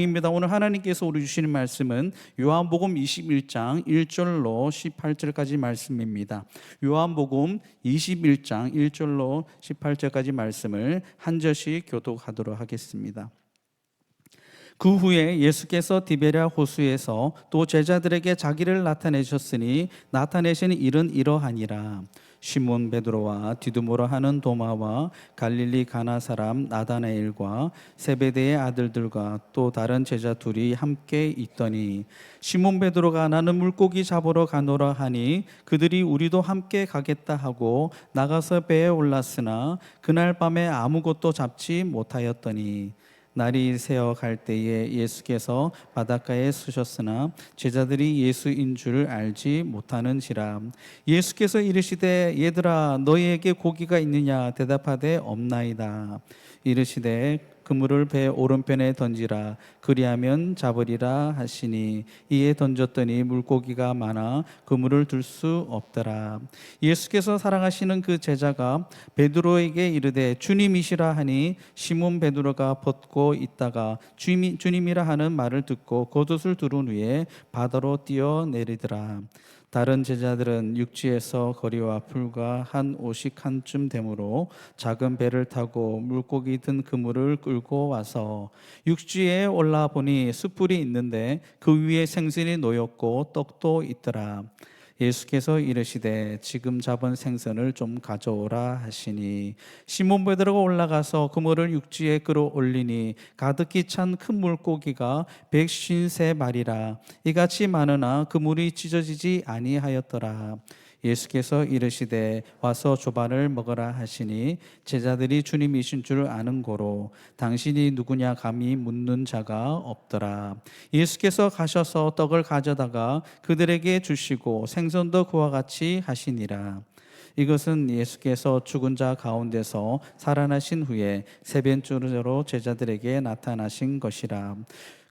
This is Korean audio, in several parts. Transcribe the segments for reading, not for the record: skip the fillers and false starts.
입니다. 오늘 하나님께서 우리 주시는 말씀은 요한복음 21장 1절로 18절까지 말씀입니다. 요한복음 21장 1절로 18절까지 말씀을 한 절씩 교독하도록 하겠습니다. 그 후에 예수께서 디베랴 호수에서 또 제자들에게 자기를 나타내셨으니 나타내신 일은 이러하니라. 시몬 베드로와 디두모라 하는 도마와 갈릴리 가나 사람 나다나엘과 세베대의 아들들과 또 다른 제자 둘이 함께 있더니 시몬 베드로가 나는 물고기 잡으러 가노라 하니 그들이 우리도 함께 가겠다 하고 나가서 배에 올랐으나 그날 밤에 아무것도 잡지 못하였더니 날이 새어 갈 때에 예수께서 바닷가에 서셨으나 제자들이 예수인 줄 알지 못하는지라. 예수께서 이르시되 얘들아 너희에게 고기가 있느냐 대답하되 없나이다. 이르시되 그물을 배 오른편에 던지라 그리하면 잡으리라 하시니 이에 던졌더니 물고기가 많아 그물을 들 수 없더라. 예수께서 사랑하시는 그 제자가 베드로에게 이르되 주님이시라 하니 시몬 베드로가 벗고 있다가 주님이라 하는 말을 듣고 겉옷을 두른 후에 바다로 뛰어내리더라. 다른 제자들은 육지에서 거리와 불과 한 오씩한쯤 되므로 작은 배를 타고 물고기 든 그물을 끌고 와서 육지에 올라 보니 숯불이 있는데 그 위에 생선이 놓였고 떡도 있더라. 예수께서 이르시되 지금 잡은 생선을 좀 가져오라 하시니 시몬 베드로가 올라가서 그물을 육지에 끌어올리니 가득히 찬 큰 물고기가 153마리라 이같이 많으나 그물이 찢어지지 아니하였더라. 예수께서 이르시되 와서 조반을 먹으라 하시니 제자들이 주님이신 줄 아는 고로 당신이 누구냐 감히 묻는 자가 없더라. 예수께서 가셔서 떡을 가져다가 그들에게 주시고 생선도 그와 같이 하시니라. 이것은 예수께서 죽은 자 가운데서 살아나신 후에 세변적으로 제자들에게 나타나신 것이라.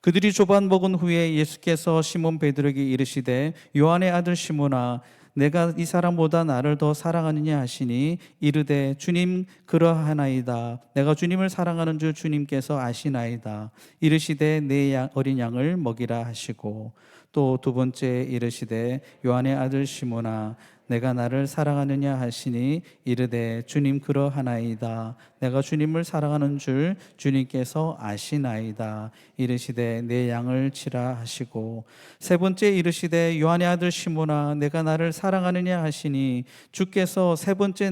그들이 조반 먹은 후에 예수께서 시몬 베드로에게 이르시되 요한의 아들 시몬아 내가 이 사람보다 나를 더 사랑하느냐 하시니 이르되 주님 그러하나이다. 내가 주님을 사랑하는 줄 주님께서 아시나이다. 이르시되 내 어린 양을 먹이라 하시고 또 두 번째 이르시되 요한의 아들 시몬아 내가 나를 사랑하느냐 하시니 이르되 주님 그러하나이다. 내가 주님을 사랑하는 줄 주님께서 아시나이다. 이르시되 내 양을 치라 하시고 세 번째 이르시되 요한의 아들 시몬아 내가 나를 사랑하느냐 하시니 주께서 세 번째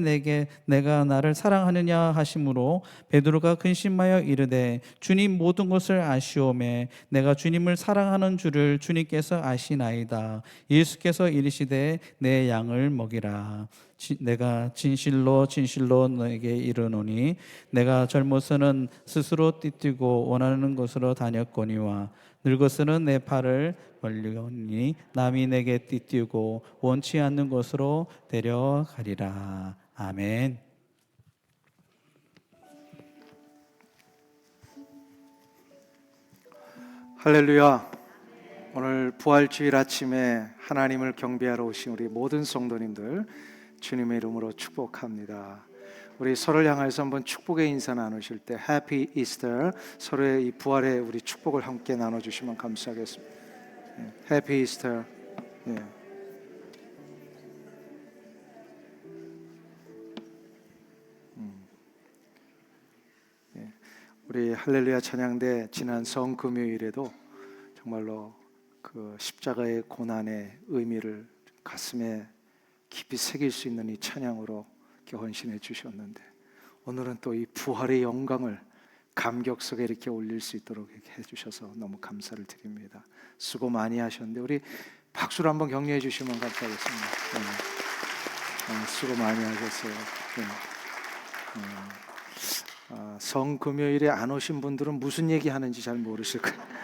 내가 나를 사랑하느냐 하심으로 베드로가 근심하여 이르되 주님 모든 것을 아시오매 내가 주님을 사랑하는 줄을 주님께서 아시나이다. 예수께서 이르시되 내 양을 먹이라. 내가 진실로 진실로 너에게 이르노니 내가 젊어서는 스스로 띠뛰고 원하는 곳으로 다녔거니와 늙어서는 내 팔을 벌리오니 남이 내게 띠뛰고 원치 않는 곳으로 데려가리라. 아멘. 할렐루야. 오늘 부활주일 아침에 하나님을 경배하러 오신 우리 모든 성도님들 주님의 이름으로 축복합니다. 우리 서로를 향해서 한번 축복의 인사 나누실 때 Happy Easter, 서로의 이 부활의 우리 축복을 함께 나눠주시면 감사하겠습니다. Happy Easter. 우리 할렐루야 찬양대 지난 성금요일에도 정말로 그 십자가의 고난의 의미를 가슴에 깊이 새길 수 있는 이 찬양으로 이렇게 헌신해 주셨는데 오늘은 또 이 부활의 영광을 감격 속에 이렇게 올릴 수 있도록 이렇게 해주셔서 너무 감사를 드립니다. 수고 많이 하셨는데 우리 박수로 한번 격려해 주시면 감사하겠습니다. 수고 많이 하셨어요. 성금요일에 안 오신 분들은 무슨 얘기 하는지 잘 모르실 거예요.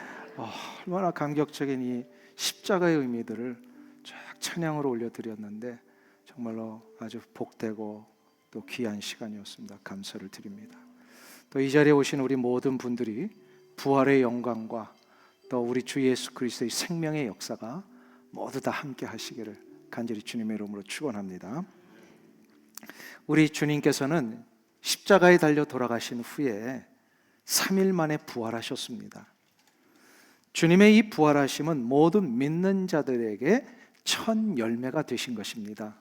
얼마나 감격적인 이 십자가의 의미들을 쫙 찬양으로 올려드렸는데 정말로 아주 복되고 또 귀한 시간이었습니다. 감사를 드립니다. 또 이 자리에 오신 우리 모든 분들이 부활의 영광과 또 우리 주 예수 그리스도의 생명의 역사가 모두 다 함께 하시기를 간절히 주님의 이름으로 축원합니다. 우리 주님께서는 십자가에 달려 돌아가신 후에 3일 만에 부활하셨습니다. 주님의 이 부활하심은 모든 믿는 자들에게 첫 열매가 되신 것입니다.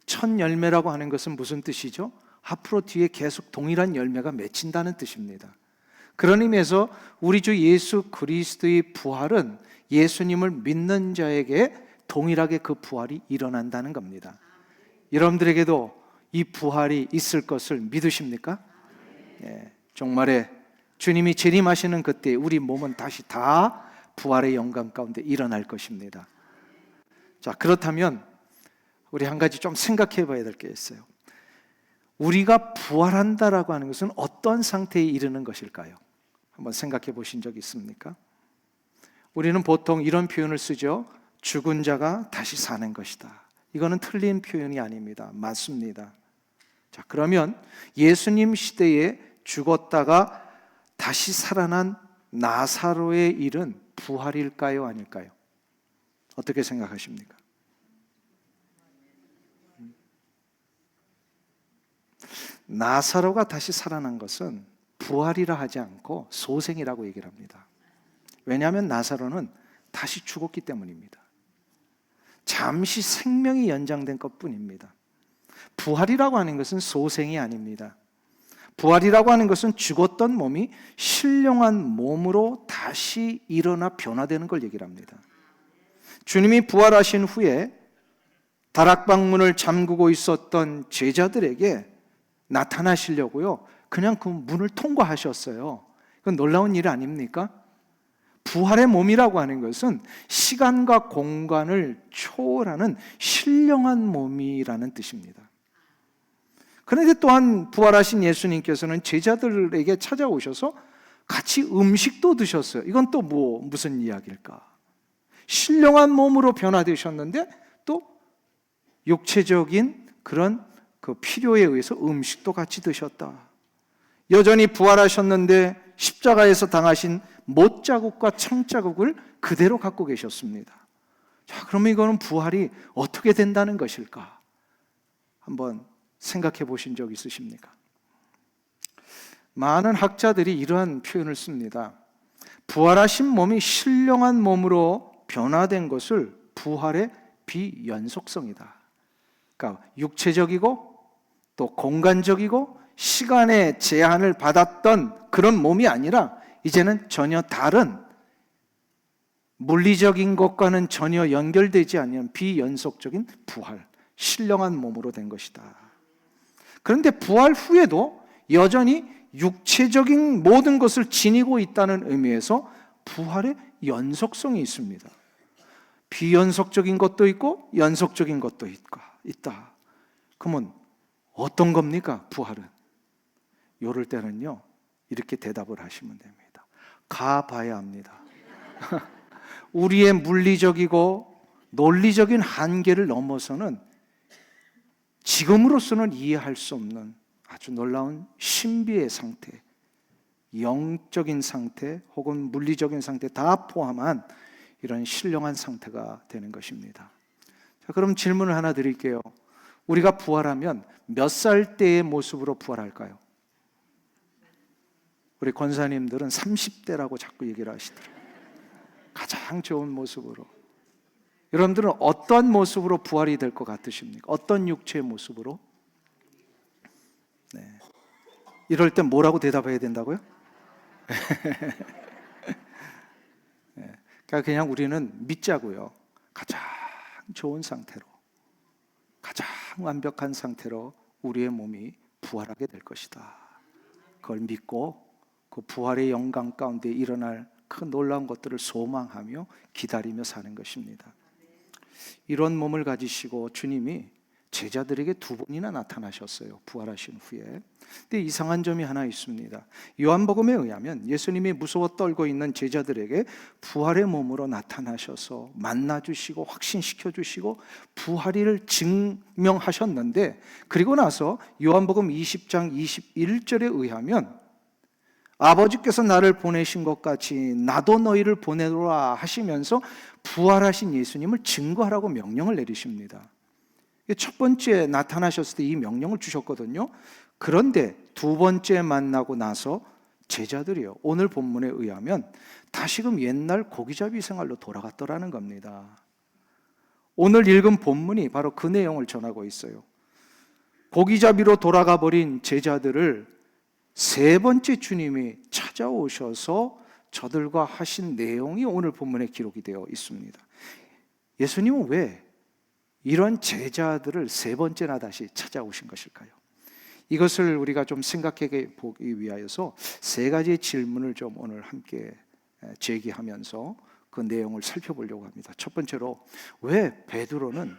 첫 열매라고 하는 것은 무슨 뜻이죠? 앞으로 뒤에 계속 동일한 열매가 맺힌다는 뜻입니다. 그런 의미에서 우리 주 예수 그리스도의 부활은 예수님을 믿는 자에게 동일하게 그 부활이 일어난다는 겁니다. 여러분들에게도 이 부활이 있을 것을 믿으십니까? 예, 종말에 주님이 재림하시는 그때 우리 몸은 다시 다 부활의 영광 가운데 일어날 것입니다. 자, 그렇다면 우리 한 가지 좀 생각해 봐야 될 게 있어요. 우리가 부활한다라고 하는 것은 어떤 상태에 이르는 것일까요? 한번 생각해 보신 적 있습니까? 우리는 보통 이런 표현을 쓰죠. 죽은 자가 다시 사는 것이다. 이거는 틀린 표현이 아닙니다. 맞습니다. 자, 그러면 예수님 시대에 죽었다가 다시 살아난 나사로의 일은 부활일까요? 아닐까요? 어떻게 생각하십니까? 나사로가 다시 살아난 것은 부활이라 하지 않고 소생이라고 얘기를 합니다. 왜냐하면 나사로는 다시 죽었기 때문입니다. 잠시 생명이 연장된 것뿐입니다. 부활이라고 하는 것은 소생이 아닙니다. 부활이라고 하는 것은 죽었던 몸이 신령한 몸으로 다시 일어나 변화되는 걸 얘기를 합니다. 주님이 부활하신 후에 다락방문을 잠그고 있었던 제자들에게 나타나시려고요, 그냥 그 문을 통과하셨어요. 그건 놀라운 일 아닙니까? 부활의 몸이라고 하는 것은 시간과 공간을 초월하는 신령한 몸이라는 뜻입니다. 그런데 또한 부활하신 예수님께서는 제자들에게 찾아오셔서 같이 음식도 드셨어요. 이건 또 무슨 이야기일까? 신령한 몸으로 변화되셨는데 또 육체적인 그런 그 필요에 의해서 음식도 같이 드셨다. 여전히 부활하셨는데 십자가에서 당하신 못자국과 창자국을 그대로 갖고 계셨습니다. 자, 그러면 이거는 부활이 어떻게 된다는 것일까? 한번 생각해 보신 적 있으십니까? 많은 학자들이 이러한 표현을 씁니다. 부활하신 몸이 신령한 몸으로 변화된 것을 부활의 비연속성이다. 그러니까 육체적이고 또 공간적이고 시간의 제한을 받았던 그런 몸이 아니라 이제는 전혀 다른 물리적인 것과는 전혀 연결되지 않는 비연속적인 부활, 신령한 몸으로 된 것이다. 그런데 부활 후에도 여전히 육체적인 모든 것을 지니고 있다는 의미에서 부활의 연속성이 있습니다. 비연속적인 것도 있고 연속적인 것도 있다. 그러면 어떤 겁니까? 부활은? 이럴 때는요, 이렇게 대답을 하시면 됩니다. 가봐야 합니다. 우리의 물리적이고 논리적인 한계를 넘어서는 지금으로서는 이해할 수 없는 아주 놀라운 신비의 상태, 영적인 상태 혹은 물리적인 상태 다 포함한 이런 신령한 상태가 되는 것입니다. 자, 그럼 질문을 하나 드릴게요. 우리가 부활하면 몇 살 때의 모습으로 부활할까요? 우리 권사님들은 30대라고 자꾸 얘기를 하시더라고요. 가장 좋은 모습으로. 여러분들은 어떤 모습으로 부활이 될 것 같으십니까? 어떤 육체의 모습으로? 네. 이럴 땐 뭐라고 대답해야 된다고요? 네. 그러니까 그냥 우리는 믿자고요. 가장 좋은 상태로, 가장 완벽한 상태로 우리의 몸이 부활하게 될 것이다. 그걸 믿고 그 부활의 영광 가운데 일어날 그 놀라운 것들을 소망하며 기다리며 사는 것입니다. 이런 몸을 가지시고 주님이 제자들에게 2번이나 나타나셨어요. 부활하신 후에. 근데 이상한 점이 하나 있습니다. 요한복음에 의하면 예수님이 무서워 떨고 있는 제자들에게 부활의 몸으로 나타나셔서 만나주시고 확신시켜주시고 부활을 증명하셨는데, 그리고 나서 요한복음 20장 21절에 의하면 아버지께서 나를 보내신 것 같이 나도 너희를 보내노라 하시면서 부활하신 예수님을 증거하라고 명령을 내리십니다. 첫 번째 나타나셨을 때 이 명령을 주셨거든요. 그런데 2번째 만나고 나서 제자들이요, 오늘 본문에 의하면 다시금 옛날 고기잡이 생활로 돌아갔더라는 겁니다. 오늘 읽은 본문이 바로 그 내용을 전하고 있어요. 고기잡이로 돌아가 버린 제자들을 세 번째 주님이 찾아오셔서 저들과 하신 내용이 오늘 본문에 기록이 되어 있습니다. 예수님은 왜 이런 제자들을 세 번째나 다시 찾아오신 것일까요? 이것을 우리가 좀 생각해 보기 위하여서 세 가지의 질문을 좀 오늘 함께 제기하면서 그 내용을 살펴보려고 합니다. 첫 번째로, 왜 베드로는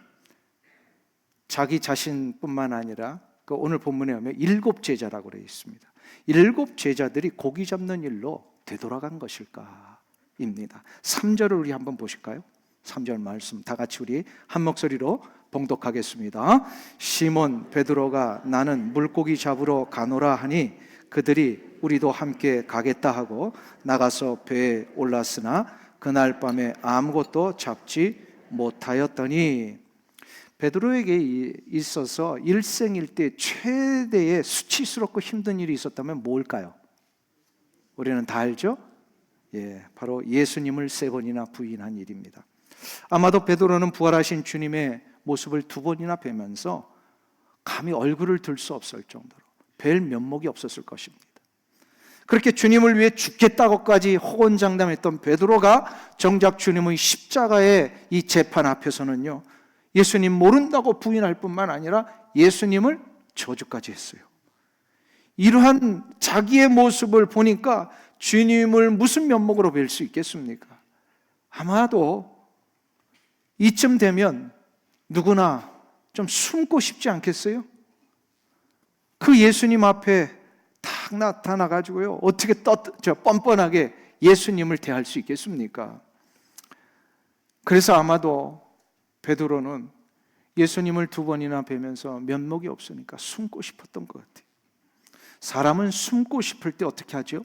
자기 자신뿐만 아니라 그 오늘 본문에 보면 7 제자라고 되어 있습니다. 7 제자들이 고기 잡는 일로 되돌아간 것일까? 입니다. 3절을 우리 한번 보실까요? 3절 말씀 다 같이 우리 한 목소리로 봉독하겠습니다. 시몬 베드로가 나는 물고기 잡으러 가노라 하니 그들이 우리도 함께 가겠다 하고 나가서 배에 올랐으나 그날 밤에 아무것도 잡지 못하였더니, 베드로에게 있어서 일생일대 최대의 수치스럽고 힘든 일이 있었다면 뭘까요? 우리는 다 알죠? 바로 예수님을 3번이나 부인한 일입니다. 아마도 베드로는 부활하신 주님의 모습을 2번이나 뵈면서 감히 얼굴을 들 수 없을 정도로 뵐 면목이 없었을 것입니다. 그렇게 주님을 위해 죽겠다고까지 호언장담했던 베드로가 정작 주님의 십자가의 이 재판 앞에서는요, 예수님 모른다고 부인할 뿐만 아니라 예수님을 저주까지 했어요. 이러한 자기의 모습을 보니까 주님을 무슨 면목으로 뵐 수 있겠습니까? 아마도 이쯤 되면 누구나 좀 숨고 싶지 않겠어요? 그 예수님 앞에 딱 나타나가지고요, 어떻게 뻔뻔하게 예수님을 대할 수 있겠습니까? 그래서 아마도 베드로는 예수님을 2번이나 뵈면서 면목이 없으니까 숨고 싶었던 것 같아요. 사람은 숨고 싶을 때 어떻게 하죠?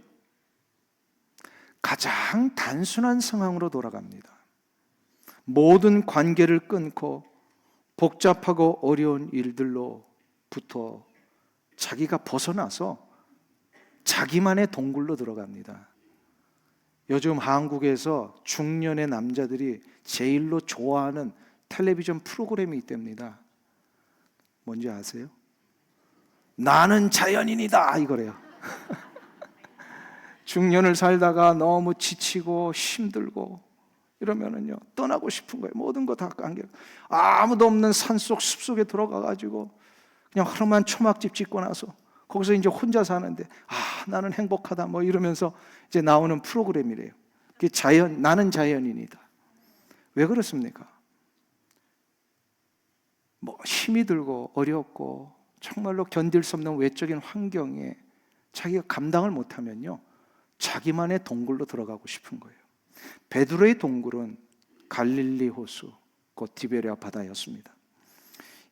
가장 단순한 상황으로 돌아갑니다. 모든 관계를 끊고 복잡하고 어려운 일들로부터 자기가 벗어나서 자기만의 동굴로 들어갑니다. 요즘 한국에서 중년의 남자들이 제일로 좋아하는 텔레비전 프로그램이 있답니다. 뭔지 아세요? 나는 자연인이다 이거래요. 중년을 살다가 너무 지치고 힘들고 이러면은요, 떠나고 싶은 거예요. 모든 거 다 깡겨. 아무도 없는 산속 숲속에 들어가가지고 그냥 하루만 초막집 짓고 나서 거기서 이제 혼자 사는데, 나는 행복하다 뭐 이러면서 이제 나오는 프로그램이래요. 그게 나는 자연인이다. 왜 그렇습니까? 뭐 힘이 들고 어렵고 정말로 견딜 수 없는 외적인 환경에 자기가 감당을 못하면요, 자기만의 동굴로 들어가고 싶은 거예요. 베드로의 동굴은 갈릴리 호수, 곧 디베랴 바다였습니다.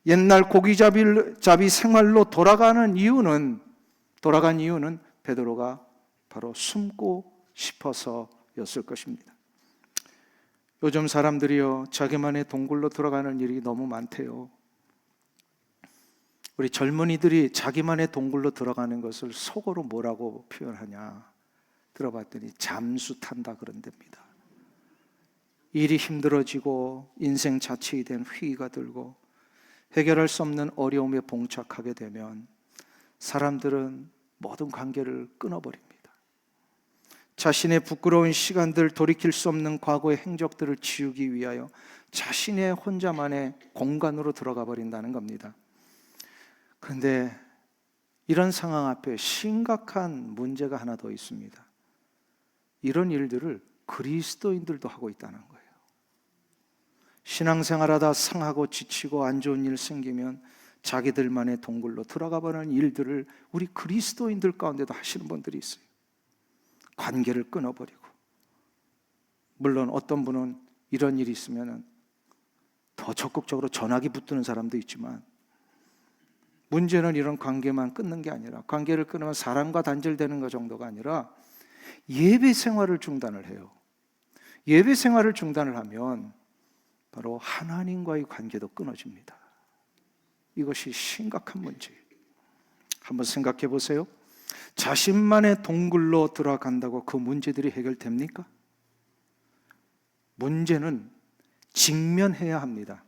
옛날 고기잡이 생활로 돌아간 이유는 베드로가 바로 숨고 싶어서였을 것입니다. 요즘 사람들이요, 자기만의 동굴로 들어가는 일이 너무 많대요. 우리 젊은이들이 자기만의 동굴로 들어가는 것을 속어로 뭐라고 표현하냐 들어봤더니 잠수 탄다 그런답니다. 일이 힘들어지고 인생 자취에 대한 회의가 들고 해결할 수 없는 어려움에 봉착하게 되면 사람들은 모든 관계를 끊어버립니다. 자신의 부끄러운 시간들, 돌이킬 수 없는 과거의 행적들을 지우기 위하여 자신의 혼자만의 공간으로 들어가 버린다는 겁니다. 그런데 이런 상황 앞에 심각한 문제가 하나 더 있습니다. 이런 일들을 그리스도인들도 하고 있다는 거예요. 신앙생활하다 상하고 지치고 안 좋은 일 생기면 자기들만의 동굴로 들어가 버리는 일들을 우리 그리스도인들 가운데도 하시는 분들이 있어요. 관계를 끊어버리고, 물론 어떤 분은 이런 일이 있으면 더 적극적으로 전화기 붙드는 사람도 있지만, 문제는 이런 관계만 끊는 게 아니라, 관계를 끊으면 사람과 단절되는 것 정도가 아니라 예배 생활을 중단을 해요. 예배 생활을 중단을 하면 바로 하나님과의 관계도 끊어집니다. 이것이 심각한 문제예요. 한번 생각해 보세요. 자신만의 동굴로 들어간다고 그 문제들이 해결됩니까? 문제는 직면해야 합니다.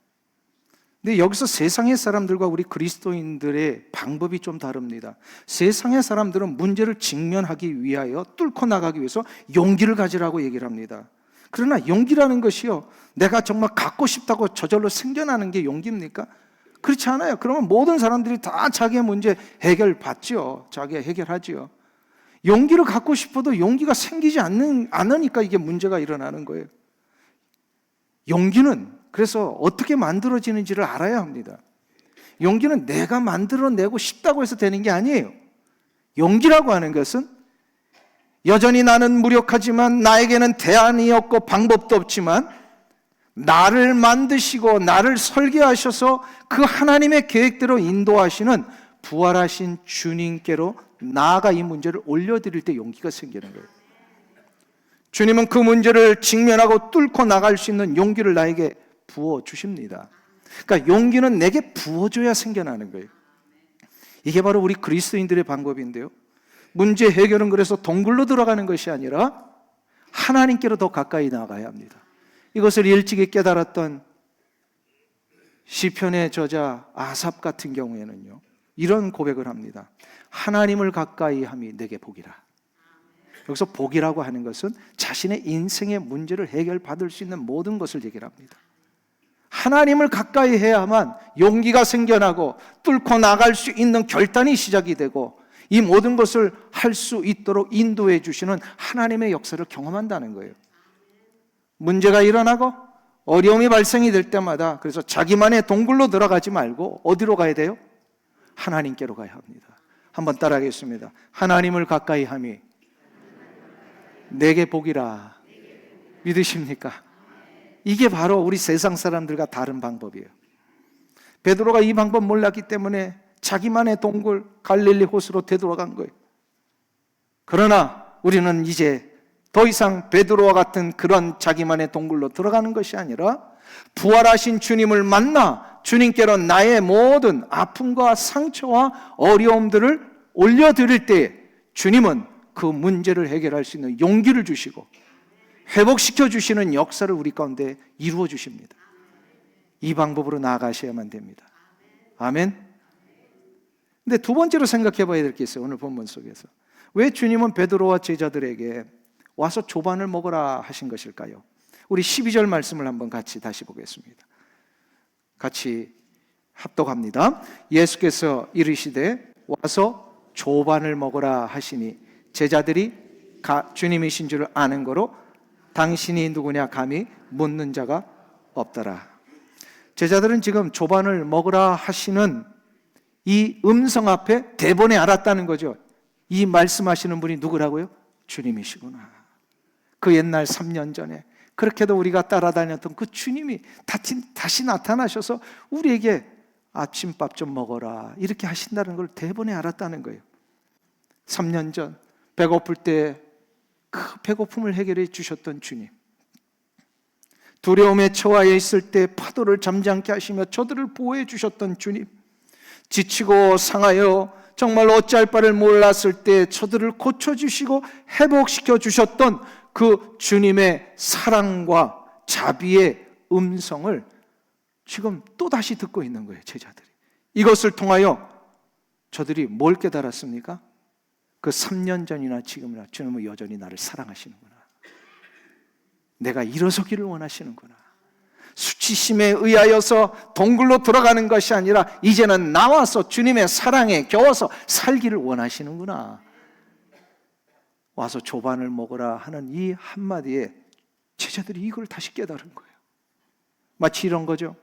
근데 여기서 세상의 사람들과 우리 그리스도인들의 방법이 좀 다릅니다. 세상의 사람들은 문제를 직면하기 위하여, 뚫고 나가기 위해서 용기를 가지라고 얘기를 합니다. 그러나 용기라는 것이요, 내가 정말 갖고 싶다고 저절로 생겨나는 게 용기입니까? 그렇지 않아요. 그러면 모든 사람들이 다 자기의 문제 해결받죠. 자기가 해결하죠. 용기를 갖고 싶어도 용기가 생기지 않으니까 이게 문제가 일어나는 거예요. 용기는 그래서 어떻게 만들어지는지를 알아야 합니다. 용기는 내가 만들어내고 싶다고 해서 되는 게 아니에요. 용기라고 하는 것은 여전히 나는 무력하지만, 나에게는 대안이 없고 방법도 없지만, 나를 만드시고 나를 설계하셔서 그 하나님의 계획대로 인도하시는 부활하신 주님께로 나아가 이 문제를 올려드릴 때 용기가 생기는 거예요. 주님은 그 문제를 직면하고 뚫고 나갈 수 있는 용기를 나에게 부어주십니다. 그러니까 용기는 내게 부어줘야 생겨나는 거예요. 이게 바로 우리 그리스도인들의 방법인데요, 문제 해결은 그래서 동굴로 들어가는 것이 아니라 하나님께로 더 가까이 나가야 합니다. 이것을 일찍이 깨달았던 시편의 저자 아삽 같은 경우에는요, 이런 고백을 합니다. 하나님을 가까이 함이 내게 복이라. 여기서 복이라고 하는 것은 자신의 인생의 문제를 해결받을 수 있는 모든 것을 얘기합니다. 하나님을 가까이 해야만 용기가 생겨나고 뚫고 나갈 수 있는 결단이 시작이 되고, 이 모든 것을 할 수 있도록 인도해 주시는 하나님의 역사를 경험한다는 거예요. 문제가 일어나고 어려움이 발생이 될 때마다, 그래서 자기만의 동굴로 들어가지 말고 어디로 가야 돼요? 하나님께로 가야 합니다. 한번 따라하겠습니다. 하나님을 가까이 함이 내게 복이라. 믿으십니까? 이게 바로 우리 세상 사람들과 다른 방법이에요. 베드로가 이 방법 몰랐기 때문에 자기만의 동굴 갈릴리 호수로 되돌아간 거예요. 그러나 우리는 이제 더 이상 베드로와 같은 그런 자기만의 동굴로 들어가는 것이 아니라, 부활하신 주님을 만나 주님께로 나의 모든 아픔과 상처와 어려움들을 올려드릴 때 주님은 그 문제를 해결할 수 있는 용기를 주시고 회복시켜 주시는 역사를 우리 가운데 이루어 주십니다. 이 방법으로 나아가셔야만 됩니다. 아멘. 근데 두 번째로 생각해 봐야 될 게 있어요. 오늘 본문 속에서 왜 주님은 베드로와 제자들에게 와서 조반을 먹으라 하신 것일까요? 우리 12절 말씀을 한번 같이 다시 보겠습니다. 같이 합독합니다. 예수께서 이르시되 와서 조반을 먹으라 하시니 제자들이 주님이신 줄 아는 거로 당신이 누구냐 감히 묻는 자가 없더라. 제자들은 지금 조반을 먹으라 하시는 이 음성 앞에 대본에 알았다는 거죠. 이 말씀하시는 분이 누구라고요? 주님이시구나. 그 옛날 3년 전에 그렇게도 우리가 따라다녔던 그 주님이 다시 나타나셔서 우리에게 아침밥 좀 먹어라 이렇게 하신다는 걸 대본에 알았다는 거예요. 3년 전 배고플 때 그 배고픔을 해결해 주셨던 주님, 두려움에 처하여 있을 때 파도를 잠잠케 하시며 저들을 보호해 주셨던 주님, 지치고 상하여 정말 어찌할 바를 몰랐을 때 저들을 고쳐주시고 회복시켜 주셨던 그 주님의 사랑과 자비의 음성을 지금 또다시 듣고 있는 거예요. 제자들이 이것을 통하여 저들이 뭘 깨달았습니까? 그 3년 전이나 지금이나 주님은 여전히 나를 사랑하시는구나. 내가 일어서기를 원하시는구나. 수치심에 의하여서 동굴로 들어가는 것이 아니라 이제는 나와서 주님의 사랑에 겨워서 살기를 원하시는구나. 와서 조반을 먹으라 하는 이 한마디에 제자들이 이걸 다시 깨달은 거예요. 마치 이런 거죠.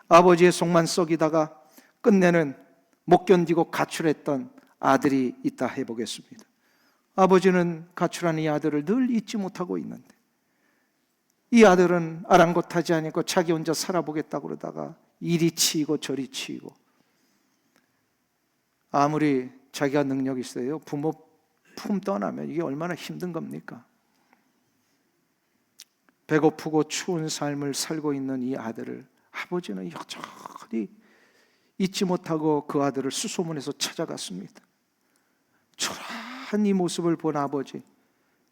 아버지의 속만 썩이다가 끝내는 못 견디고 가출했던 아들이 있다 해보겠습니다. 아버지는 가출한 이 아들을 늘 잊지 못하고 있는데 이 아들은 아랑곳하지 않고 자기 혼자 살아보겠다고 그러다가 이리 치이고 저리 치이고, 아무리 자기가 능력이 있어요, 부모 품 떠나면 이게 얼마나 힘든 겁니까? 배고프고 추운 삶을 살고 있는 이 아들을 아버지는 여전히 잊지 못하고 그 아들을 수소문해서 찾아갔습니다. 한 이 모습을 본 아버지,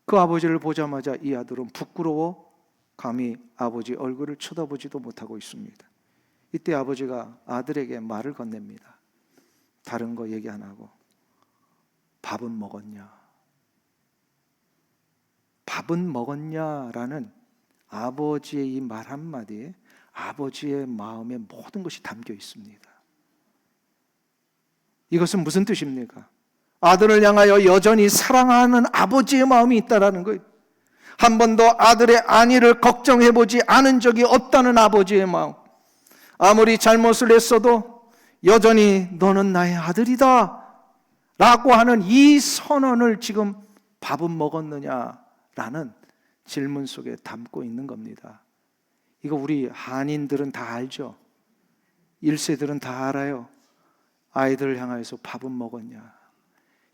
그 아버지를 보자마자 이 아들은 부끄러워 감히 아버지 얼굴을 쳐다보지도 못하고 있습니다. 이때 아버지가 아들에게 말을 건넵니다. 다른 거 얘기 안 하고 밥은 먹었냐? 밥은 먹었냐라는 아버지의 이 말 한마디에 아버지의 마음에 모든 것이 담겨 있습니다. 이것은 무슨 뜻입니까? 아들을 향하여 여전히 사랑하는 아버지의 마음이 있다라는 거예요. 한 번도 아들의 안위를 걱정해보지 않은 적이 없다는 아버지의 마음. 아무리 잘못을 했어도 여전히 너는 나의 아들이다 라고 하는 이 선언을 지금 밥은 먹었느냐라는 질문 속에 담고 있는 겁니다. 이거 우리 한인들은 다 알죠? 1세들은 다 알아요. 아이들을 향해서 밥은 먹었냐.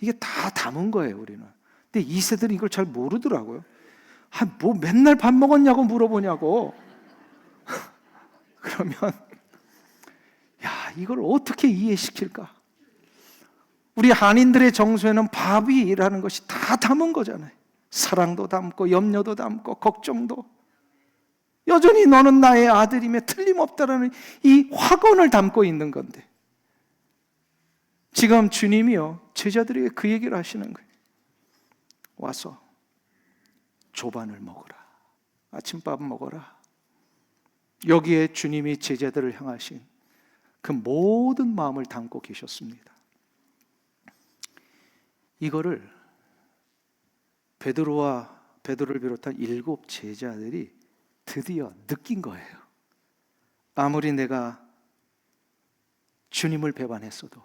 이게 다 담은 거예요, 우리는. 근데 2세들은 이걸 잘 모르더라고요. 뭐 맨날 밥 먹었냐고 물어보냐고. 그러면 야, 이걸 어떻게 이해시킬까? 우리 한인들의 정서에는 밥이라는 것이 다 담은 거잖아요. 사랑도 담고 염려도 담고 걱정도. 여전히 너는 나의 아들이며 틀림없다라는 이 확언을 담고 있는 건데 지금 주님이요 제자들에게 그 얘기를 하시는 거예요. 와서 조반을 먹어라. 아침밥 먹어라. 여기에 주님이 제자들을 향하신 그 모든 마음을 담고 계셨습니다. 이거를 베드로를 비롯한 7 제자들이 드디어 느낀 거예요. 아무리 내가 주님을 배반했어도,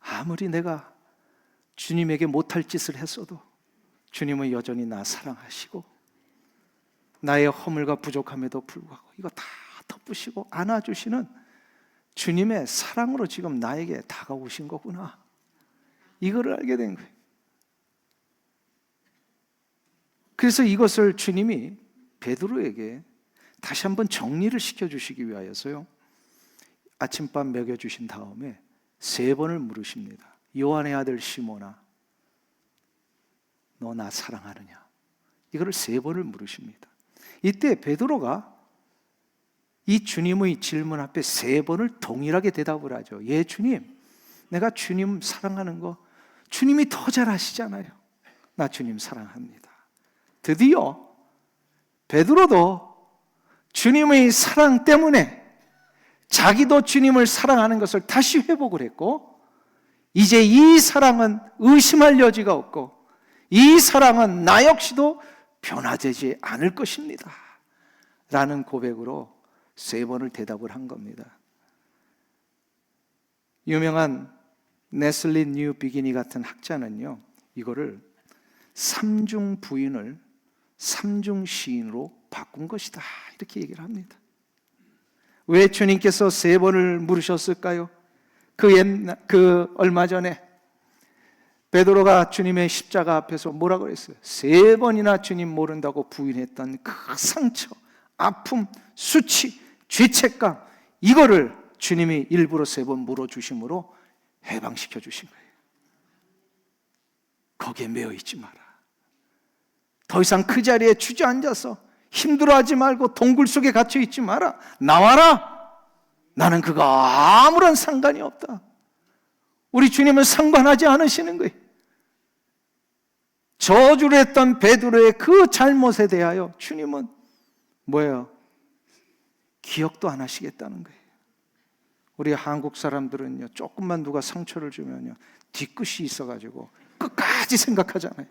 아무리 내가 주님에게 못할 짓을 했어도 주님은 여전히 나 사랑하시고 나의 허물과 부족함에도 불구하고 이거 다 덮으시고 안아주시는 주님의 사랑으로 지금 나에게 다가오신 거구나. 이거를 알게 된 거예요. 그래서 이것을 주님이 베드로에게 다시 한번 정리를 시켜주시기 위하여서요 아침밥 먹여주신 다음에 3번을 물으십니다. 요한의 아들 시몬아, 너 나 사랑하느냐? 이거를 3번을 물으십니다. 이때 베드로가 이 주님의 질문 앞에 3번을 동일하게 대답을 하죠. 예, 주님, 내가 주님 사랑하는 거 주님이 더 잘 아시잖아요. 나 주님 사랑합니다. 드디어 베드로도 주님의 사랑 때문에 자기도 주님을 사랑하는 것을 다시 회복을 했고 이제 이 사랑은 의심할 여지가 없고 이 사랑은 나 역시도 변화되지 않을 것입니다 라는 고백으로 3번을 대답을 한 겁니다. 유명한 네슬리 뉴 비기니 같은 학자는요 이거를 3중 부인을 3중 시인으로 바꾼 것이다 이렇게 얘기를 합니다. 왜 주님께서 3번을 물으셨을까요? 그 얼마 전에 베드로가 주님의 십자가 앞에서 뭐라고 그랬어요? 3번이나 주님 모른다고 부인했던 그 상처, 아픔, 수치, 죄책감 이거를 주님이 일부러 3번 물어주심으로 해방시켜 주신 거예요. 거기에 매여 있지 마라. 더 이상 그 자리에 주저앉아서 힘들어하지 말고 동굴 속에 갇혀 있지 마라. 나와라. 나는 그거 아무런 상관이 없다. 우리 주님은 상관하지 않으시는 거예요. 저주를 했던 베드로의 그 잘못에 대하여 주님은 뭐예요? 기억도 안 하시겠다는 거예요. 우리 한국 사람들은요 조금만 누가 상처를 주면요 뒤끝이 있어가지고 끝까지 생각하잖아요.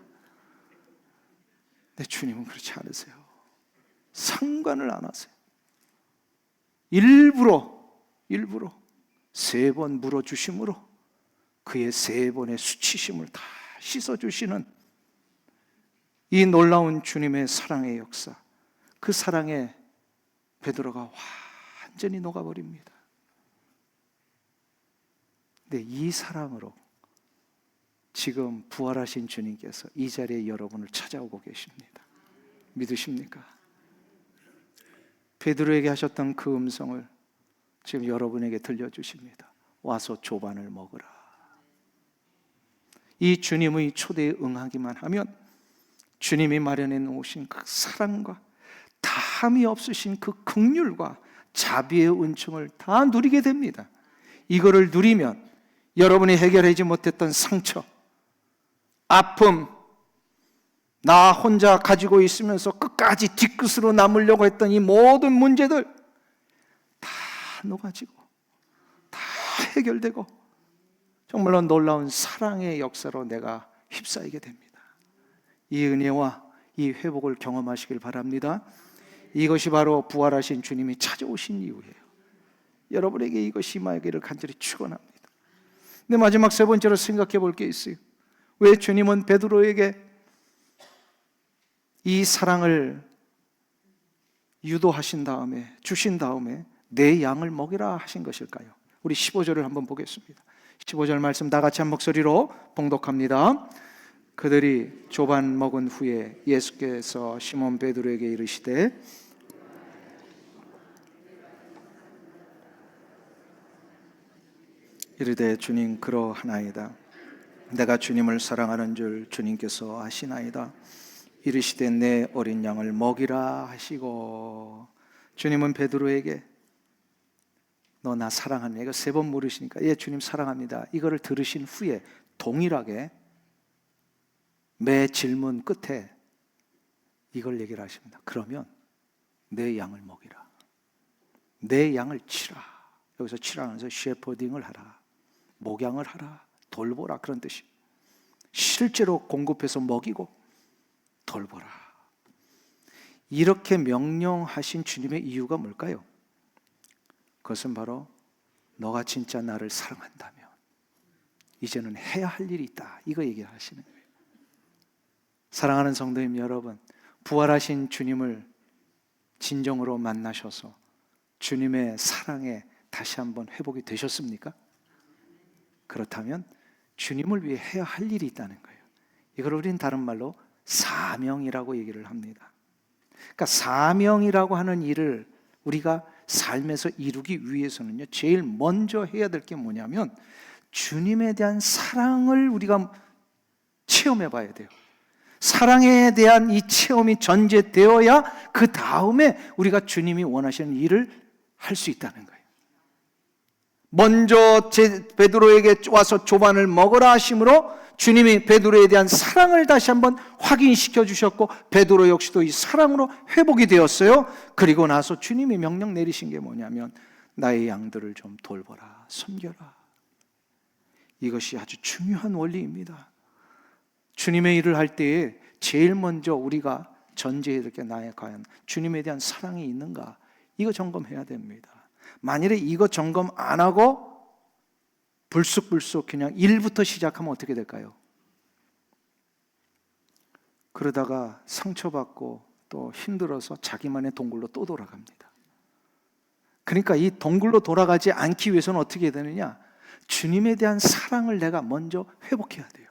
근데 주님은 그렇지 않으세요. 상관을 안 하세요. 일부러 3번 물어주심으로 그의 3번의 수치심을 다 씻어주시는 이 놀라운 주님의 사랑의 역사, 그 사랑에 베드로가 완전히 녹아버립니다. 근데 이 사랑으로 지금 부활하신 주님께서 이 자리에 여러분을 찾아오고 계십니다. 믿으십니까? 베드로에게 하셨던 그 음성을 지금 여러분에게 들려주십니다. 와서 조반을 먹으라. 이 주님의 초대에 응하기만 하면 주님이 마련해 놓으신 그 사랑과 다함이 없으신 그 긍휼과 자비의 은총을 다 누리게 됩니다. 이거를 누리면 여러분이 해결하지 못했던 상처, 아픔, 나 혼자 가지고 있으면서 끝까지 뒤끝으로 남으려고 했던 이 모든 문제들 다 녹아지고 다 해결되고 정말로 놀라운 사랑의 역사로 내가 휩싸이게 됩니다. 이 은혜와 이 회복을 경험하시길 바랍니다. 이것이 바로 부활하신 주님이 찾아오신 이유예요. 여러분에게 이것이 임하기를 간절히 축원합니다. 근데 마지막 세 번째로 생각해 볼 게 있어요. 왜 주님은 베드로에게 이 사랑을 유도하신 다음에 주신 다음에 내 양을 먹이라 하신 것일까요? 우리 15절을 한번 보겠습니다. 15절 말씀 다 같이 한 목소리로 봉독합니다. 그들이 조반 먹은 후에 예수께서 시몬 베드로에게 이르시되 이르되 주님 그러하나이다. 내가 주님을 사랑하는 줄 주님께서 아시나이다. 이르시되 내 어린 양을 먹이라 하시고, 주님은 베드로에게 너 나 사랑하냐? 이거 세 번 물으시니까 예 주님 사랑합니다. 이거를 들으신 후에 동일하게 매 질문 끝에 이걸 얘기를 하십니다. 그러면 내 양을 먹이라. 내 양을 치라. 여기서 치라는 것은 셰퍼딩을 하라, 목양을 하라, 돌보라 그런 뜻이. 실제로 공급해서 먹이고 돌보라. 이렇게 명령하신 주님의 이유가 뭘까요? 그것은 바로 너가 진짜 나를 사랑한다면 이제는 해야 할 일이 있다, 이거 얘기하시는 거예요. 사랑하는 성도님 여러분, 부활하신 주님을 진정으로 만나셔서 주님의 사랑에 다시 한번 회복이 되셨습니까? 그렇다면 주님을 위해 해야 할 일이 있다는 거예요. 이걸 우리는 다른 말로 사명이라고 얘기를 합니다. 그러니까 사명이라고 하는 일을 우리가 삶에서 이루기 위해서는요, 제일 먼저 해야 될 게 뭐냐면 주님에 대한 사랑을 우리가 체험해 봐야 돼요. 사랑에 대한 이 체험이 전제되어야 그 다음에 우리가 주님이 원하시는 일을 할 수 있다는 거예요. 먼저 베드로에게 와서 조반을 먹으라 하심으로 주님이 베드로에 대한 사랑을 다시 한번 확인시켜 주셨고, 베드로 역시도 이 사랑으로 회복이 되었어요. 그리고 나서 주님이 명령 내리신 게 뭐냐면 나의 양들을 좀 돌보라, 섬겨라. 이것이 아주 중요한 원리입니다. 주님의 일을 할 때에 제일 먼저 우리가 전제해야 될 게 나의 과연 주님에 대한 사랑이 있는가, 이거 점검해야 됩니다. 만일에 이거 점검 안 하고 불쑥불쑥 그냥 일부터 시작하면 어떻게 될까요? 그러다가 상처받고 또 힘들어서 자기만의 동굴로 또 돌아갑니다. 그러니까 이 동굴로 돌아가지 않기 위해서는 어떻게 해야 되느냐? 주님에 대한 사랑을 내가 먼저 회복해야 돼요.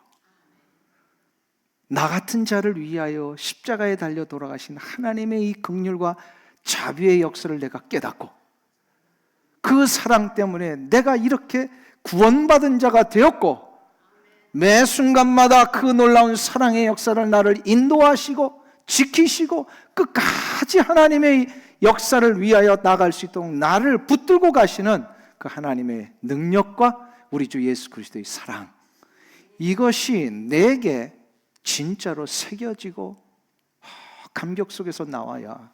나 같은 자를 위하여 십자가에 달려 돌아가신 하나님의 이 긍휼과 자비의 역사를 내가 깨닫고, 그 사랑 때문에 내가 이렇게 구원받은 자가 되었고, 매 순간마다 그 놀라운 사랑의 역사를 나를 인도하시고 지키시고 끝까지 하나님의 역사를 위하여 나갈 수 있도록 나를 붙들고 가시는 그 하나님의 능력과 우리 주 예수 그리스도의 사랑, 이것이 내게 진짜로 새겨지고 감격 속에서 나와야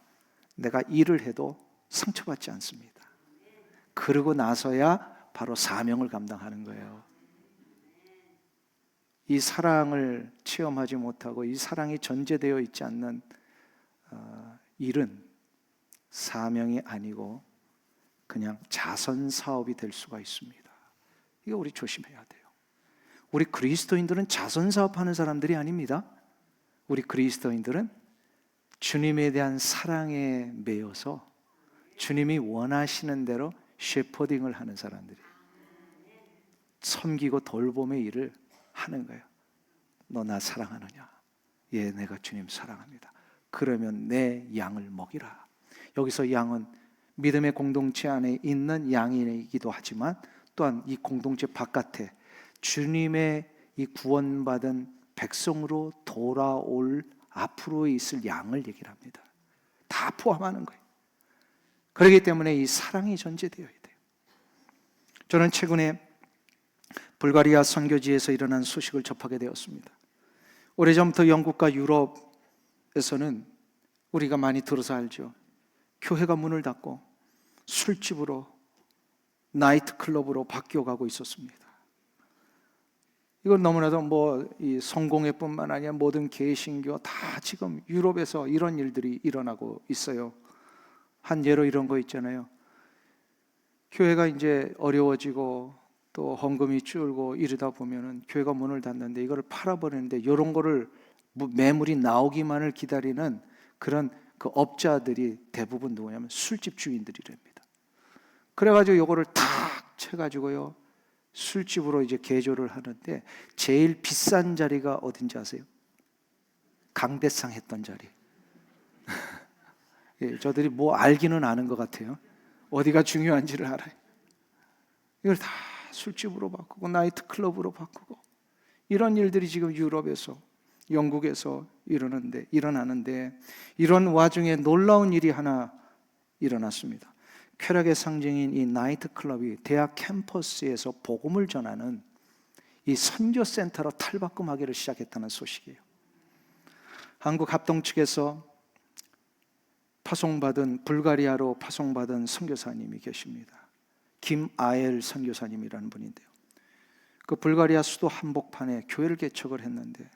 내가 일을 해도 상처받지 않습니다. 그러고 나서야 바로 사명을 감당하는 거예요. 이 사랑을 체험하지 못하고 이 사랑이 전제되어 있지 않는 일은 사명이 아니고 그냥 자선 사업이 될 수가 있습니다. 이거 우리 조심해야 돼요. 우리 그리스도인들은 자선 사업하는 사람들이 아닙니다. 우리 그리스도인들은 주님에 대한 사랑에 매여서 주님이 원하시는 대로 셰퍼딩을 하는 사람들이, 섬기고 돌봄의 일을 하는 거예요. 너 나 사랑하느냐? 예, 내가 주님 사랑합니다. 그러면 내 양을 먹이라. 여기서 양은 믿음의 공동체 안에 있는 양이기도 하지만 또한 이 공동체 바깥에 주님의 이 구원받은 백성으로 돌아올 앞으로 있을 양을 얘기를 합니다. 다 포함하는 거예요. 그렇기 때문에 이 사랑이 전제되어야 돼요. 저는 최근에 불가리아 선교지에서 일어난 소식을 접하게 되었습니다. 오래전부터 영국과 유럽에서는 우리가 많이 들어서 알죠. 교회가 문을 닫고 술집으로, 나이트클럽으로 바뀌어가고 있었습니다. 이건 너무나도 이 성공회뿐만 아니라 모든 개신교 다 지금 유럽에서 이런 일들이 일어나고 있어요. 한 예로 이런 거 있잖아요. 교회가 이제 어려워지고 또 헌금이 줄고 이러다 보면은 교회가 문을 닫는데 이거를 팔아버리는데 이런 거를 매물이 나오기만을 기다리는 그런 그 업자들이 대부분 누구냐면 술집 주인들이랍니다. 그래가지고 이거를 탁 쳐가지고요 술집으로 이제 개조를 하는데 제일 비싼 자리가 어딘지 아세요? 강대상 했던 자리. 예, 저들이 뭐 알기는 아는 것 같아요. 어디가 중요한지를 알아요. 이걸 다 술집으로 바꾸고 나이트클럽으로 바꾸고 이런 일들이 지금 유럽에서, 영국에서 일어나는데 이런 와중에 놀라운 일이 하나 일어났습니다. 쾌락의 상징인 이 나이트클럽이 대학 캠퍼스에서 복음을 전하는 이 선교센터로 탈바꿈하기를 시작했다는 소식이에요. 한국 합동 측에서 불가리아로 파송받은 선교사님이 계십니다. 김아엘 선교사님이라는 분인데요. 그 불가리아 수도 한복판에 교회를 개척을 했는데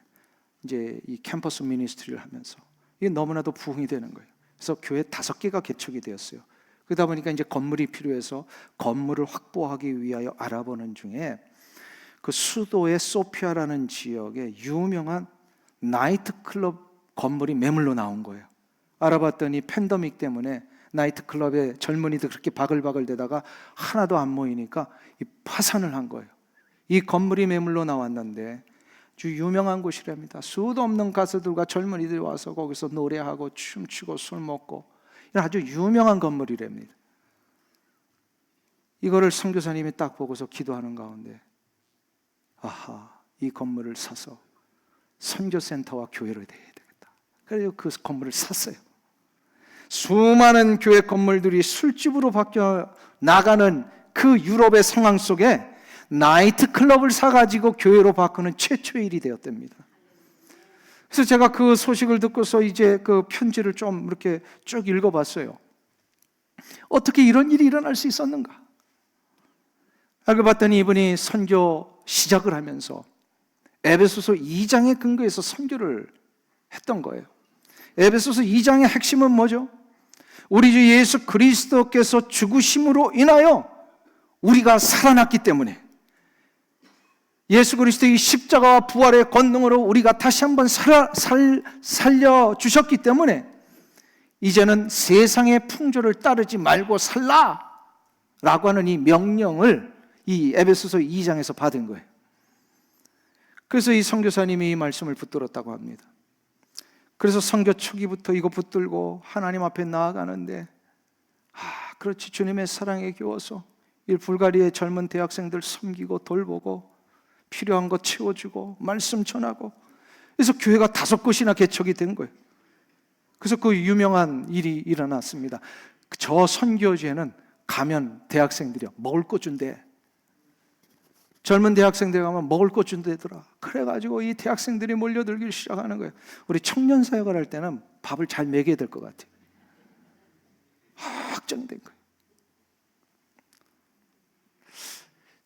이제 이 캠퍼스 미니스트리를 하면서 이게 너무나도 부흥이 되는 거예요. 그래서 교회 5개가 개척이 되었어요. 그러다 보니까 이제 건물이 필요해서 건물을 확보하기 위하여 알아보는 중에 그 수도의 소피아라는 지역에 유명한 나이트클럽 건물이 매물로 나온 거예요. 알아봤더니 팬데믹 때문에 나이트클럽에 젊은이들 그렇게 바글바글 대다가 하나도 안 모이니까 파산을 한 거예요. 이 건물이 매물로 나왔는데 아주 유명한 곳이랍니다. 수도 없는 가수들과 젊은이들이 와서 거기서 노래하고 춤추고 술 먹고 이런 아주 유명한 건물이랍니다. 이거를 선교사님이 딱 보고서 기도하는 가운데 아하, 이 건물을 사서 선교센터와 교회를 대야 되겠다. 그래서 그 건물을 샀어요. 수많은 교회 건물들이 술집으로 바뀌어 나가는 그 유럽의 상황 속에 나이트클럽을 사가지고 교회로 바꾸는 최초의 일이 되었답니다. 그래서 제가 그 소식을 듣고서 이제 그 편지를 좀 이렇게 쭉 읽어봤어요. 어떻게 이런 일이 일어날 수 있었는가? 알고 봤더니 이분이 선교 시작을 하면서 에베소서 2장의 근거에서 선교를 했던 거예요. 에베소서 2장의 핵심은 뭐죠? 우리 주 예수 그리스도께서 죽으심으로 인하여 우리가 살아났기 때문에 예수 그리스도의 십자가와 부활의 권능으로 우리가 다시 한번 살려주셨기 때문에 이제는 세상의 풍조를 따르지 말고 살라 라고 하는 이 명령을 이 에베소서 2장에서 받은 거예요. 그래서 이 선교사님이 이 말씀을 붙들었다고 합니다. 그래서 선교 초기부터 이거 붙들고 하나님 앞에 나아가는데 그렇지, 주님의 사랑에 겨워서 이 불가리아의 젊은 대학생들 섬기고 돌보고 필요한 거 채워주고 말씀 전하고 그래서 교회가 5곳이나 개척이 된 거예요. 그래서 그 유명한 일이 일어났습니다. 저 선교지에는 가면 대학생들이 먹을 거 준대. 젊은 대학생들 가면 먹을 거 준대더라. 그래가지고 이 대학생들이 몰려들기 시작하는 거예요. 우리 청년 사역을 할 때는 밥을 잘 먹여야 될 것 같아요. 확정된 거예요.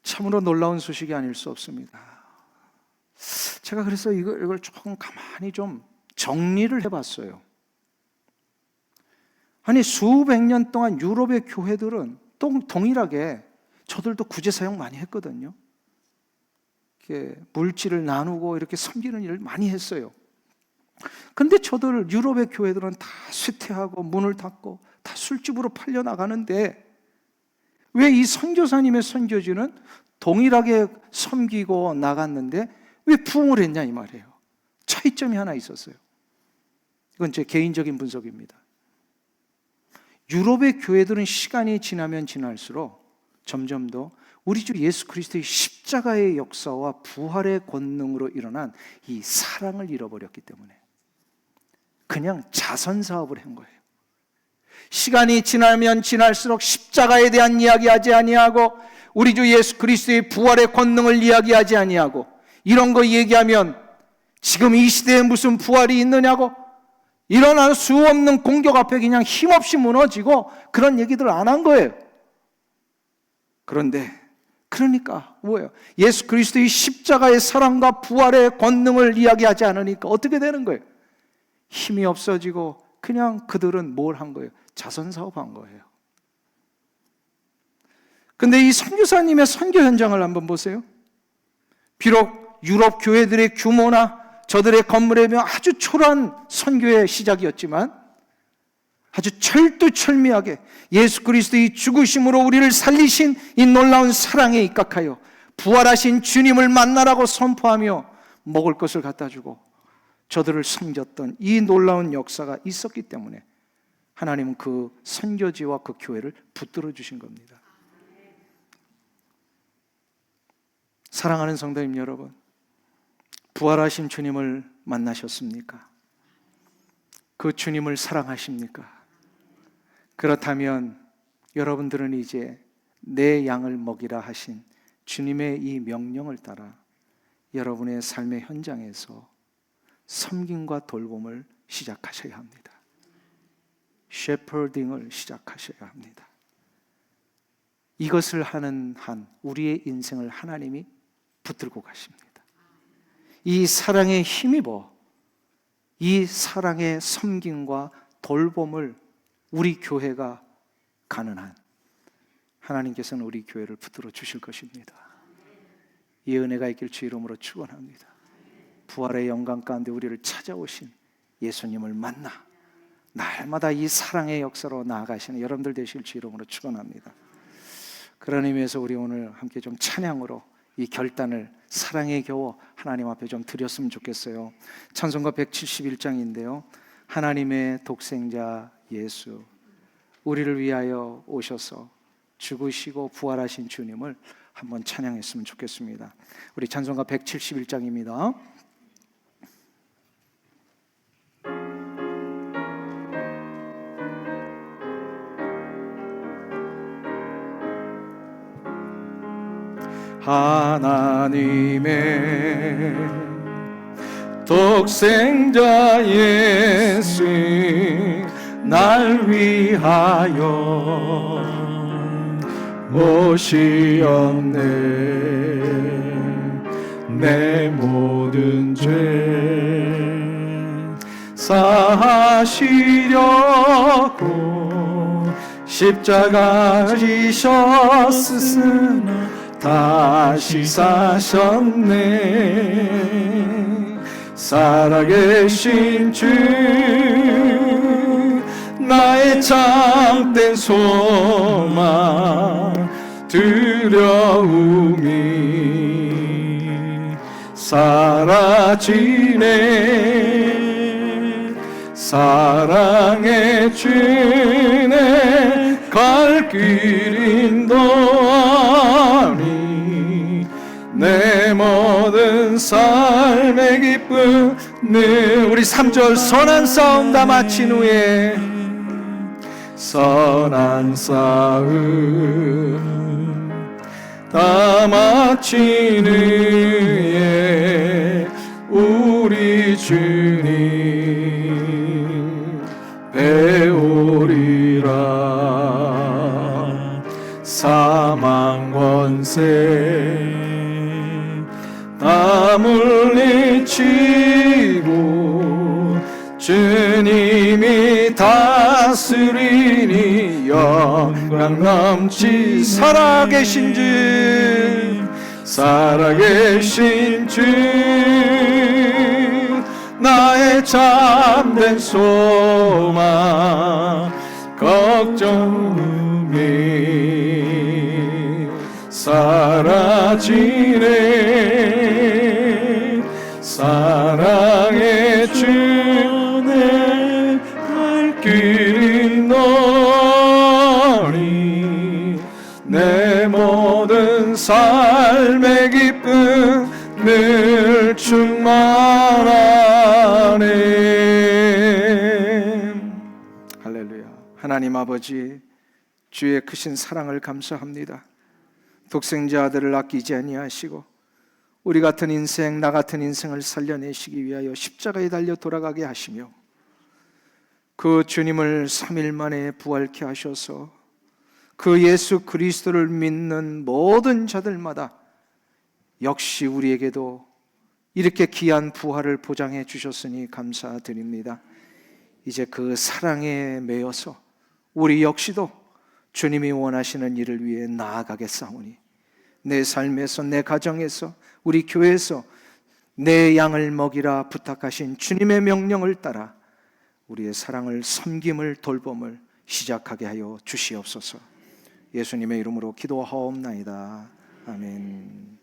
참으로 놀라운 소식이 아닐 수 없습니다. 제가 그래서 이걸 조금 가만히 좀 정리를 해봤어요. 아니 수백 년 동안 유럽의 교회들은 동일하게 저들도 구제사역 많이 했거든요. 이렇게 물질을 나누고 이렇게 섬기는 일을 많이 했어요. 근데 저들 유럽의 교회들은 다 쇠퇴하고 문을 닫고 다 술집으로 팔려나가는데 왜 이 선교사님의 선교지는 동일하게 섬기고 나갔는데 왜 부흥을 했냐 이 말이에요. 차이점이 하나 있었어요. 이건 제 개인적인 분석입니다. 유럽의 교회들은 시간이 지나면 지날수록 점점 더 우리 주 예수 그리스도의 십자가의 역사와 부활의 권능으로 일어난 이 사랑을 잃어버렸기 때문에 그냥 자선 사업을 한 거예요. 시간이 지나면 지날수록 십자가에 대한 이야기하지 아니하고 우리 주 예수 그리스도의 부활의 권능을 이야기하지 아니하고 이런 거 얘기하면 지금 이 시대에 무슨 부활이 있느냐고 일어날 수 없는 공격 앞에 그냥 힘없이 무너지고 그런 얘기들 안 한 거예요. 그런데 그러니까 뭐예요? 예수 그리스도의 십자가의 사랑과 부활의 권능을 이야기하지 않으니까 어떻게 되는 거예요? 힘이 없어지고 그냥 그들은 뭘 한 거예요? 자선사업 한 거예요. 근데 이 선교사님의 선교 현장을 한번 보세요. 비록 유럽 교회들의 규모나 저들의 건물에 비하면 아주 초라한 선교의 시작이었지만 아주 철두철미하게 예수 그리스도의 죽으심으로 우리를 살리신 이 놀라운 사랑에 입각하여 부활하신 주님을 만나라고 선포하며 먹을 것을 갖다 주고 저들을 섬겼던 이 놀라운 역사가 있었기 때문에 하나님은 그 선교지와 그 교회를 붙들어 주신 겁니다. 사랑하는 성도님 여러분, 부활하신 주님을 만나셨습니까? 그 주님을 사랑하십니까? 그렇다면 여러분들은 이제 내 양을 먹이라 하신 주님의 이 명령을 따라 여러분의 삶의 현장에서 섬김과 돌봄을 시작하셔야 합니다. 셰퍼딩을 시작하셔야 합니다. 이것을 하는 한 우리의 인생을 하나님이 붙들고 가십니다. 이 사랑에 힘입어 이 사랑의 섬김과 돌봄을 우리 교회가 가는 한 하나님께서는 우리 교회를 붙들어 주실 것입니다. 이 은혜가 있길 주 이름으로 축원합니다. 부활의 영광 가운데 우리를 찾아오신 예수님을 만나 날마다 이 사랑의 역사로 나아가시는 여러분들 되실 주 이름으로 축원합니다. 그런 의미에서 우리 오늘 함께 좀 찬양으로 이 결단을 사랑의 겨워 하나님 앞에 좀 드렸으면 좋겠어요. 찬송가 171장인데요. 하나님의 독생자 예수, 우리를 위하여 오셔서 죽으시고 부활하신 주님을 한번 찬양했으면 좋겠습니다. 우리 찬송가 171장입니다. 하나님의 독생자 예수 날 위하여 오시었네. 내 모든 죄 사하시려고 십자가 지셨으나 다시 사셨네. 살아계신 주 나의 참된 소망 두려움이 사라지네. 사랑의 주내 갈 길 인도하니 내 모든 삶의 기쁨을 우리 3절 선한 싸움 다 마친 후에 선한 싸움 다 마친 후에 우리 주님 배우리라. 사망 권세 다 물리치고 주님이 다스리니 영광 넘치 살아계신 주 살아계신 주 나의 참된 소망 걱정이 사라지네. 사랑의 주내 갈 길이 너니 내 삶의 기쁨을 충만하네. 할렐루야. 하나님 아버지, 주의 크신 사랑을 감사합니다. 독생자 아들을 아끼지 아니하시고 우리 같은 인생, 나 같은 인생을 살려내시기 위하여 십자가에 달려 돌아가게 하시며 그 주님을 3일 만에 부활케 하셔서 그 예수 그리스도를 믿는 모든 자들마다 역시 우리에게도 이렇게 귀한 부활을 보장해 주셨으니 감사드립니다. 이제 그 사랑에 매여서 우리 역시도 주님이 원하시는 일을 위해 나아가겠사오니 내 삶에서, 내 가정에서, 우리 교회에서 내 양을 먹이라 부탁하신 주님의 명령을 따라 우리의 사랑을, 섬김을, 돌봄을 시작하게 하여 주시옵소서. 예수님의 이름으로 기도하옵나이다. 아멘.